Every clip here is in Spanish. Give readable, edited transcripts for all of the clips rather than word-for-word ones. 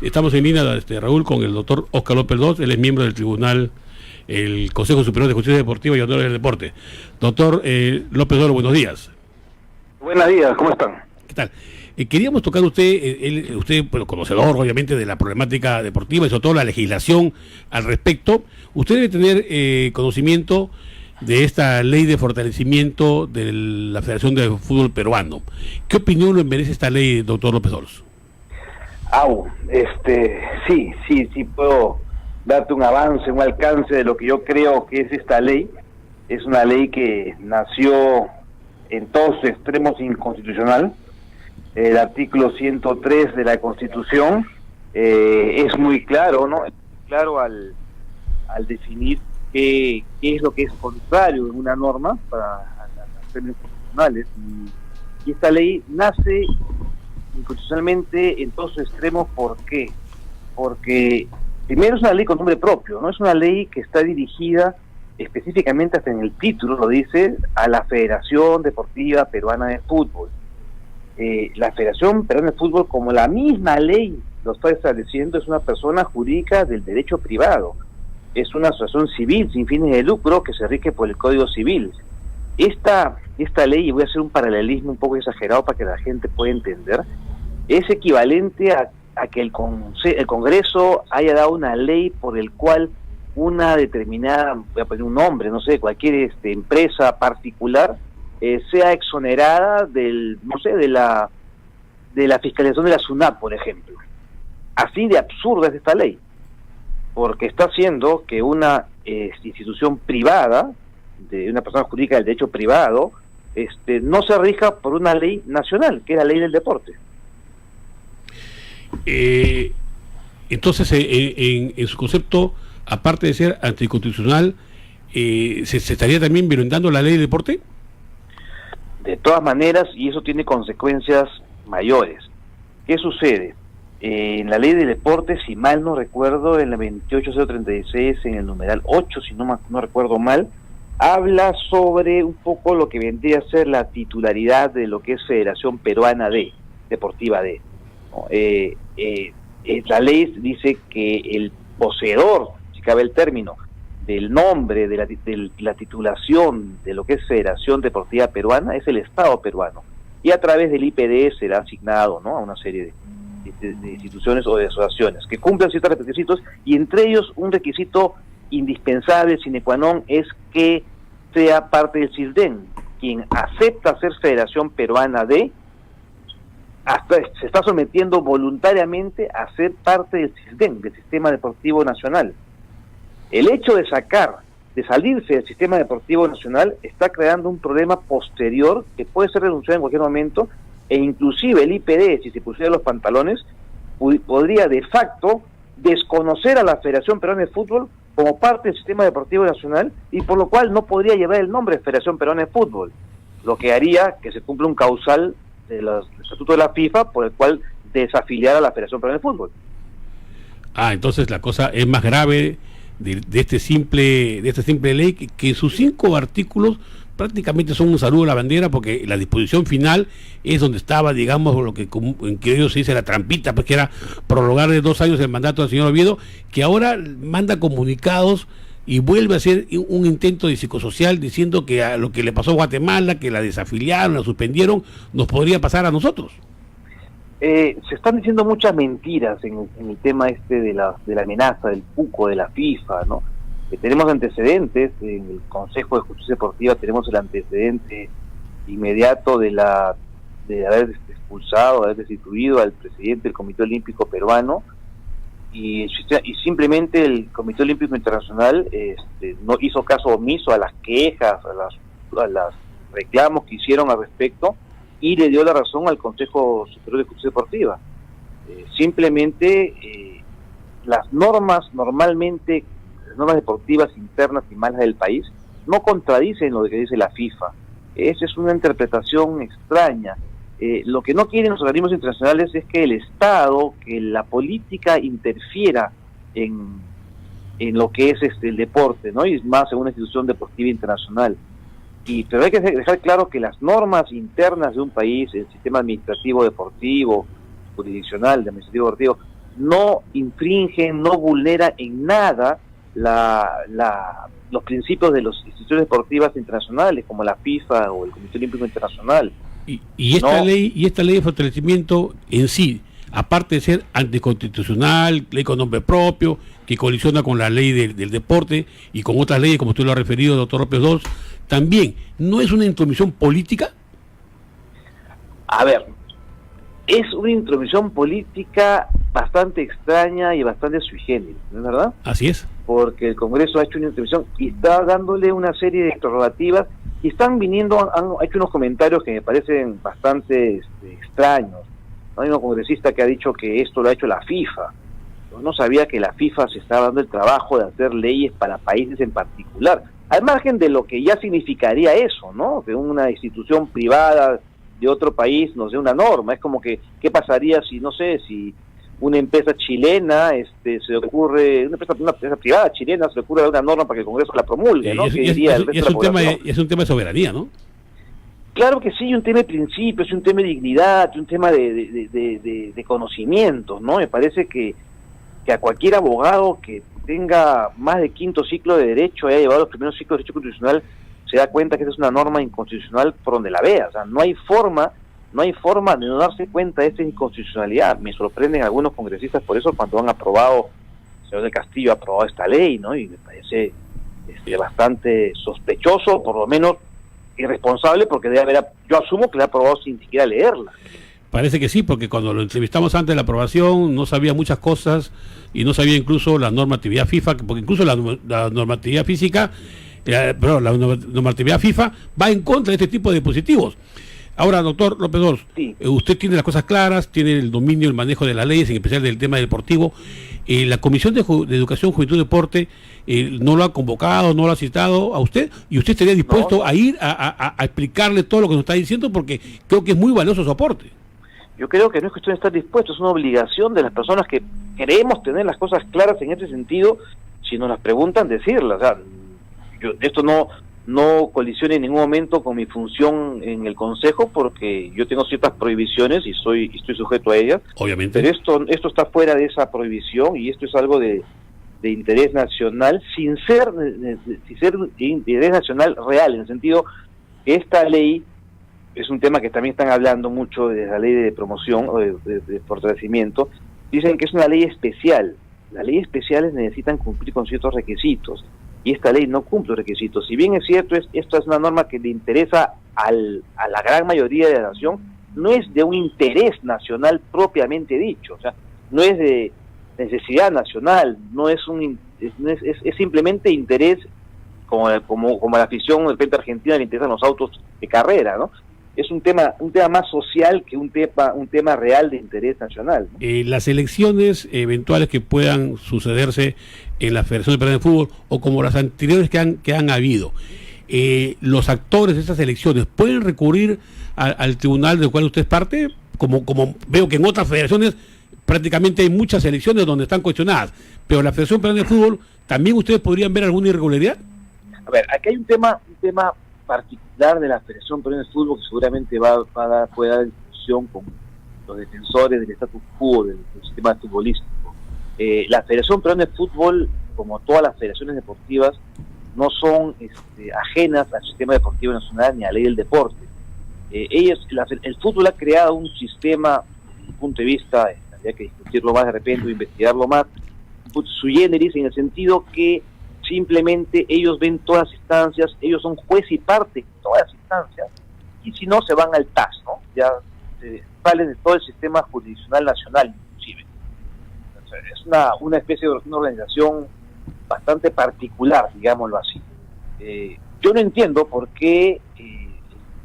Estamos en línea, Raúl, con el doctor Óscar López II. Él es miembro del tribunal, el Consejo Superior de Justicia Deportiva y Honor del Deporte. Doctor López II, buenos días. Buenos días, ¿cómo están? ¿Qué tal? Queríamos tocar usted, bueno, conocedor obviamente de la problemática deportiva y sobre todo la legislación al respecto. Usted debe tener conocimiento de esta ley de fortalecimiento de la Federación de Fútbol Peruano. ¿Qué opinión le merece esta ley, doctor López II? Sí puedo darte un avance, un alcance de lo que yo creo que es esta ley. Es una ley que nació en todos sus extremos inconstitucional. El artículo 103 de la Constitución es muy claro, ¿no? Es muy claro al definir qué es lo que es contrario en una norma para las términos constitucionales. Y esta ley nace inconstitucionalmente en todos sus extremos. ¿Por qué? Porque primero es una ley con nombre propio, no es una ley que está dirigida específicamente, hasta en el título lo dice, a la Federación Deportiva Peruana de Fútbol. La Federación Peruana de Fútbol, como la misma ley lo está estableciendo, es una persona jurídica del derecho privado, es una asociación civil sin fines de lucro que se rige por el Código Civil. Esta ley, y voy a hacer un paralelismo un poco exagerado para que la gente pueda entender, es equivalente a que el Congreso haya dado una ley por el cual una determinada, voy a poner un nombre, no sé, cualquier empresa particular sea exonerada de la fiscalización de la SUNAT, por ejemplo. Así de absurda es esta ley, porque está haciendo que una institución privada, de una persona jurídica del derecho privado, no se rija por una ley nacional, que es la ley del deporte. Entonces, en su concepto, aparte de ser anticonstitucional, ¿se estaría también violentando la ley del deporte? De todas maneras, y eso tiene consecuencias mayores. ¿Qué sucede? En la ley del deporte, si mal no recuerdo, en la 28036, en el numeral 8, si no recuerdo mal, habla sobre un poco lo que vendría a ser la titularidad de lo que es Federación Peruana Deportiva D. La ley dice que el poseedor, si cabe el término, del nombre, de la titulación de lo que es Federación Deportiva Peruana es el Estado peruano, y a través del IPD será asignado, ¿no?, a una serie de instituciones o de asociaciones que cumplan ciertos requisitos, y entre ellos un requisito indispensable, sine qua non, es que sea parte del CISDEN. Quien acepta ser Federación Peruana se está sometiendo voluntariamente a ser parte del CISDEN, del Sistema Deportivo Nacional. El hecho de salirse del Sistema Deportivo Nacional está creando un problema posterior que puede ser denunciado en cualquier momento, e inclusive el IPD, si se pusiera los pantalones, podría de facto desconocer a la Federación Peruana de Fútbol como parte del Sistema Deportivo Nacional, y por lo cual no podría llevar el nombre de Federación Peruana de Fútbol, lo que haría que se cumpla un causal del estatuto de la FIFA por el cual desafiliar a la Federación Peruana de Fútbol. Entonces la cosa es más grave de esta simple ley, que sus 5 artículos prácticamente son un saludo a la bandera, porque la disposición final es donde estaba, digamos, lo que en criollo se dice la trampita, pues, que era prorrogar de 2 años el mandato del señor Oviedo, que ahora manda comunicados y vuelve a hacer un intento de psicosocial diciendo que a lo que le pasó a Guatemala, que la desafiliaron, la suspendieron, nos podría pasar a nosotros. Se están diciendo muchas mentiras en el tema de la amenaza del PUCO, de la FIFA, ¿no? Tenemos antecedentes en el Consejo de Justicia Deportiva, tenemos el antecedente inmediato de haber expulsado, haber destituido al presidente del Comité Olímpico Peruano, y simplemente el Comité Olímpico Internacional no hizo caso omiso a las quejas, a los reclamos que hicieron al respecto, y le dio la razón al Consejo Superior de Justicia Deportiva. Simplemente las normas deportivas internas y malas del país no contradicen lo que dice la FIFA. Esa es una interpretación extraña. Lo que no quieren los organismos internacionales es que el Estado, que la política interfiera en lo que es el deporte, ¿no? Y más en una institución deportiva internacional. Pero hay que dejar claro que las normas internas de un país, el sistema administrativo deportivo, jurisdiccional, de administrativo deportivo, no infringen, no vulnera en nada los principios de las instituciones deportivas internacionales, como la FIFA o el Comité Olímpico Internacional. Y esta ley de fortalecimiento en sí, aparte de ser anticonstitucional, ley con nombre propio, que colisiona con la ley del deporte y con otras leyes, como usted lo ha referido, doctor López Dors, también, ¿no es una intromisión política? A ver, es una intromisión política bastante extraña y bastante sui generis, ¿no es verdad? Así es. Porque el Congreso ha hecho una intromisión y está dándole una serie de prerrogativas y están viniendo, han hecho unos comentarios que me parecen bastante extraños. Hay un congresista que ha dicho que esto lo ha hecho la FIFA. Yo no sabía que la FIFA se estaba dando el trabajo de hacer leyes para países en particular, al margen de lo que ya significaría eso, ¿no? Que una institución privada de otro país nos dé una norma. Es como que, ¿qué pasaría si, no sé, si una empresa chilena se le ocurre, una empresa privada chilena se le ocurre una norma para que el Congreso la promulgue, ¿no? Es un tema de soberanía, ¿no? Claro que sí, un tema de principios, un tema de dignidad, un tema de conocimientos, ¿no? Me parece que a cualquier abogado que tenga más de quinto ciclo de Derecho, haya llevado los primeros ciclos de Derecho Constitucional, se da cuenta que esa es una norma inconstitucional por donde la vea. O sea, no hay forma de no darse cuenta de esta inconstitucionalidad. Me sorprenden algunos congresistas por eso cuando han aprobado, el señor del Castillo ha aprobado esta ley, ¿no? Y me parece bastante sospechoso, por lo menos irresponsable, porque yo asumo que la ha aprobado sin siquiera leerla. Parece que sí, porque cuando lo entrevistamos antes de la aprobación no sabía muchas cosas y no sabía incluso la normatividad FIFA, porque incluso la normatividad física, la normatividad FIFA va en contra de este tipo de dispositivos. Ahora, doctor López Dors, sí. Usted tiene las cosas claras, tiene el dominio, el manejo de las leyes, en especial del tema deportivo. La Comisión de Educación, Juventud y Deporte no lo ha convocado, no lo ha citado a usted, y usted estaría dispuesto a ir a explicarle todo lo que nos está diciendo, porque creo que es muy valioso su aporte. Yo creo que no es cuestión de estar dispuesto, es una obligación de las personas que queremos tener las cosas claras en ese sentido. Si nos las preguntan, decirlas. O sea, esto no colisiona en ningún momento con mi función en el Consejo, porque yo tengo ciertas prohibiciones y estoy sujeto a ellas. Obviamente. Pero esto está fuera de esa prohibición, y esto es algo de interés nacional, sin ser de interés nacional real, en el sentido que esta ley es un tema que también están hablando mucho de la ley de promoción o de fortalecimiento. Dicen que es una ley especial. Las leyes especiales necesitan cumplir con ciertos requisitos, y esta ley no cumple los requisitos. Si bien es cierto, esto es una norma que le interesa a la gran mayoría de la nación, no es de un interés nacional propiamente dicho. O sea, no es de necesidad nacional, es simplemente interés, como la afición de repente argentina le interesan los autos de carrera, ¿no? Es un tema más social que un tema real de interés nacional, ¿no? Las elecciones eventuales que puedan sucederse en la Federación Peruana de Fútbol, o como las anteriores que han habido, los actores de esas elecciones pueden recurrir al tribunal del cual usted es parte, como veo que en otras federaciones prácticamente hay muchas elecciones donde están cuestionadas, pero la Federación Peruana de Fútbol, ¿también ustedes podrían ver alguna irregularidad? A ver, aquí hay un tema particular de la Federación Peruana de Fútbol que seguramente puede dar discusión con los defensores del status quo del sistema futbolístico. La Federación Peruana de Fútbol, como todas las federaciones deportivas, no son ajenas al sistema deportivo nacional ni a la ley del deporte. El fútbol ha creado un sistema, desde mi punto de vista, habría que discutirlo más de repente o investigarlo más, sui generis, en el sentido que simplemente ellos ven todas las instancias, ellos son juez y parte en todas las instancias, y si no, se van al TAS, ¿no? Ya salen de todo el sistema jurisdiccional nacional, inclusive. O sea, es una especie de una organización bastante particular, digámoslo así. Yo no entiendo por qué el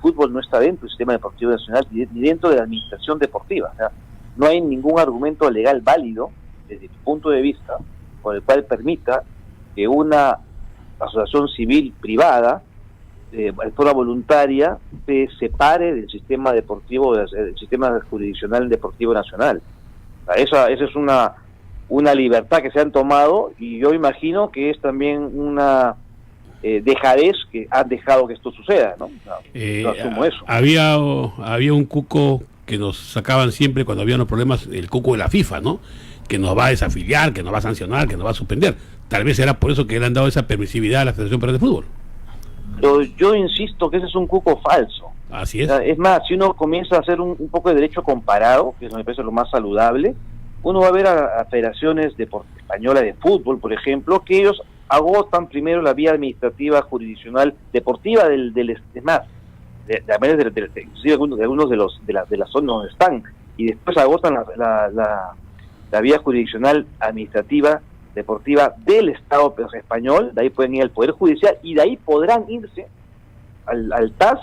fútbol no está dentro del sistema deportivo nacional ni dentro de la administración deportiva. O sea, no hay ningún argumento legal válido, desde mi punto de vista, por el cual permita que una asociación civil privada de forma voluntaria se separe del sistema deportivo, del sistema jurisdiccional deportivo nacional. O sea, esa es una libertad que se han tomado, y yo imagino que es también una dejadez que han dejado que esto suceda, ¿no? Yo asumo eso. Había un cuco que nos sacaban siempre cuando había los problemas, el cuco de la FIFA, ¿no? que nos va a desafiliar, que nos va a sancionar, que nos va a suspender. Tal vez será por eso que le han dado esa permisividad a la Federación Peruana de Fútbol. Pero yo insisto que ese es un cuco falso. Así es. O sea, es más, si uno comienza a hacer un poco de derecho comparado, que eso me parece lo más saludable, uno va a ver a federaciones españolas de fútbol, por ejemplo, que ellos agotan primero la vía administrativa jurisdiccional deportiva es más, inclusive algunos de la zona donde están, y después agotan la vía jurisdiccional administrativa deportiva del Estado español, de ahí pueden ir al Poder Judicial y de ahí podrán irse al TAS,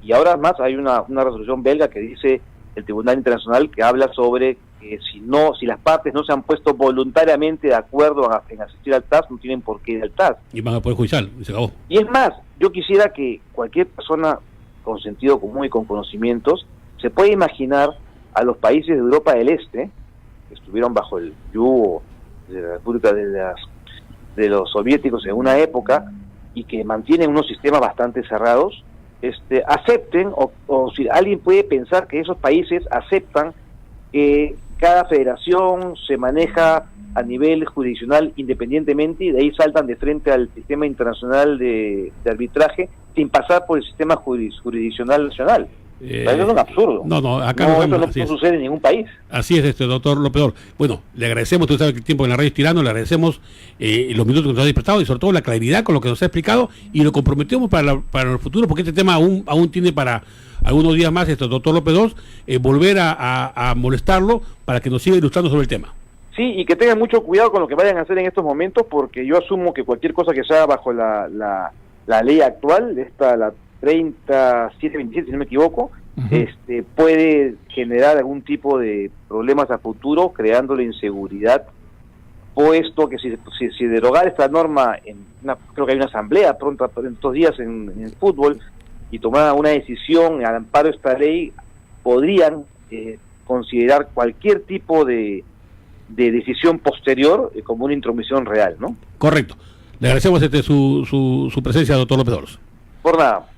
y ahora más hay una resolución belga que dice el Tribunal Internacional que habla sobre que si las partes no se han puesto voluntariamente de acuerdo en asistir al TAS, no tienen por qué ir al TAS. Y van al Poder Judicial, y se acabó. Y es más, yo quisiera que cualquier persona con sentido común y con conocimientos se pueda imaginar a los países de Europa del Este, que estuvieron bajo el yugo de la República de los soviéticos en una época y que mantienen unos sistemas bastante cerrados, acepten, o si alguien puede pensar que esos países aceptan que cada federación se maneja a nivel jurisdiccional independientemente y de ahí saltan de frente al sistema internacional de arbitraje sin pasar por el sistema jurisdiccional nacional. Eso es un absurdo. No, acá no, no, eso no sucede en ningún país. Así es, doctor López. Bueno, le agradecemos, usted sabe que el tiempo en la radio es tirano, le agradecemos los minutos que nos ha disfrutado y sobre todo la claridad con lo que nos ha explicado y lo comprometemos para el futuro, porque este tema aún tiene para algunos días más, doctor López volver a molestarlo para que nos siga ilustrando sobre el tema. Sí, y que tengan mucho cuidado con lo que vayan a hacer en estos momentos, porque yo asumo que cualquier cosa que se haga bajo la ley actual, la 3727, si no me equivoco, puede generar algún tipo de problemas a futuro, creando la inseguridad, puesto que si derogar esta norma, creo que hay una asamblea pronto en estos días en el fútbol, y tomar una decisión al amparo de esta ley, podrían considerar cualquier tipo de decisión posterior como una intromisión real, ¿no? Correcto. Le agradecemos su presencia, doctor López. Por nada.